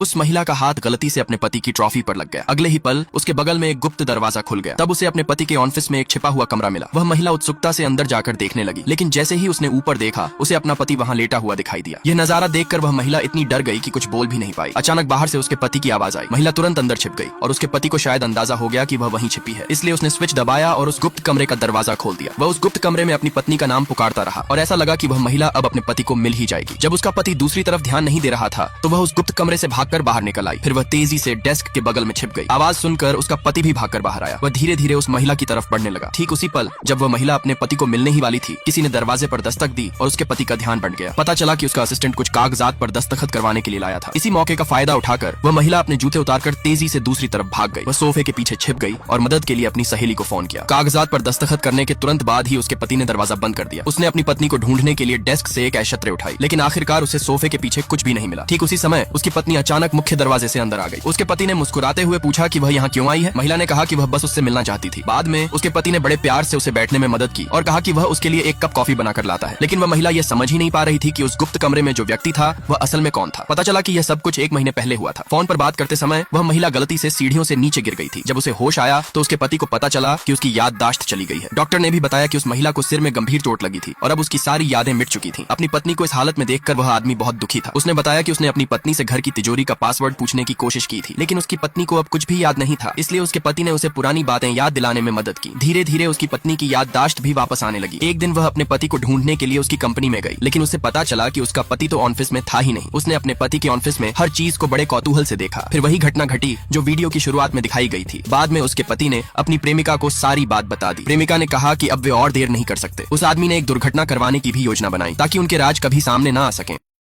उस महिला का हाथ गलती से अपने पति की ट्रॉफी पर लग गया। अगले ही पल उसके बगल में एक गुप्त दरवाजा खुल गया। तब उसे अपने पति के ऑफिस में एक छिपा हुआ कमरा मिला। वह महिला उत्सुकता से अंदर जाकर देखने लगी, लेकिन जैसे ही उसने ऊपर देखा उसे अपना पति वहां लेटा हुआ दिखाई दिया। यह नजारा देखकर वह महिला इतनी डर गई कि कुछ बोल भी नहीं पाई। अचानक बाहर से उसके पति की आवाज आई। महिला तुरंत अंदर छिप गई और उसके पति को शायद अंदाजा हो गया कि वह वहीं छिपी है, इसलिए उसने स्विच दबाया और उस गुप्त कमरे का दरवाजा खोल दिया। वह उस गुप्त कमरे में अपनी पत्नी का नाम पुकारता रहा और ऐसा लगा कि वह महिला अब अपने पति को मिल ही जाएगी। जब उसका पति दूसरी तरफ ध्यान नहीं दे रहा था तो वह उस गुप्त कमरे से भागकर बाहर निकल आई। फिर वह तेजी से डेस्क के बगल में छिप गई। आवाज सुनकर उसका पति भी भागकर बाहर आया। वह धीरे धीरे उस महिला की तरफ बढ़ने लगा। ठीक उसी पल जब वह महिला अपने पति को मिलने ही वाली थी, किसी ने दरवाजे पर दस्तक दी और उसके पति का ध्यान बढ़ गया। पता चला कि उसका असिस्टेंट कुछ कागजात पर दस्तखत करवाने के लिए लाया था। इसी मौके का फायदा उठाकर वह महिला अपने जूते उतारकर तेजी से दूसरी तरफ भाग गई। वह सोफे के पीछे छिप गई और मदद के लिए अपनी सहेली को फोन किया। कागजात पर दस्तखत करने के तुरंत बाद ही उसके पति ने दरवाजा बंद कर दिया। उसने अपनी पत्नी को ढूंढने के लिए डेस्क से एक ऐशत्र उठाई, लेकिन आखिरकार उसे सोफे के पीछे कुछ भी नहीं मिला। ठीक उसी समय उसकी पत्नी अचानक मुख्य दरवाजे से अंदर आ गई। उसके पति ने मुस्कुराते हुए पूछा कि वह यहाँ क्यों आई है। महिला ने कहा कि वह बस उससे मिलना चाहती थी। बाद में उसके पति ने बड़े प्यार से उसे बैठने में मदद की और कहा कि वह उसके लिए एक कप कॉफी बनाकर लाता है। लेकिन वह महिला यह समझ ही नहीं पा रही थी कि उस गुप्त कमरे में जो व्यक्ति था वह असल में कौन था। पता चला कि यह सब कुछ 1 महीने पहले हुआ था। फोन पर बात करते समय वह महिला गलती से सीढ़ियों से नीचे गिर गई थी। जब उसे होश आया तो उसके पति को पता चला कि उसकी याददाश्त चली गई है। डॉक्टर ने भी बताया कि उस महिला को सिर में गंभीर चोट लगी थी और अब उसकी सारी यादें मिट चुकी थी। अपनी पत्नी को इस हालत में देखकर वह आदमी बहुत दुखी था। उसने बताया कि उसने अपनी पत्नी से घर की तिजोरी का पासवर्ड पूछने की कोशिश की थी, लेकिन उसकी पत्नी को अब कुछ भी याद नहीं था। इसलिए उसके पति ने उसे पुरानी बातें याद दिलाने में मदद की। धीरे धीरे उसकी पत्नी की याददाश्त भी वापस आने लगी। एक दिन वह अपने पति को ढूंढने के लिए उसकी कंपनी में गई, लेकिन उसे पता चला कि उसका पति तो ऑफिस में था ही नहीं। उसने अपने पति के ऑफिस में हर चीज को बड़े कौतूहल से देखा। फिर वही घटना घटी जो वीडियो की शुरुआत में दिखाई गई थी। बाद में उसके पति ने अपनी प्रेमिका को सारी बात बता दी। प्रेमिका ने कहा कि अब वे और देर नहीं कर सकते। उस आदमी ने एक दुर्घटना करवाने की भी योजना बनाई ताकि उनके राज कभी सामने न आ सके।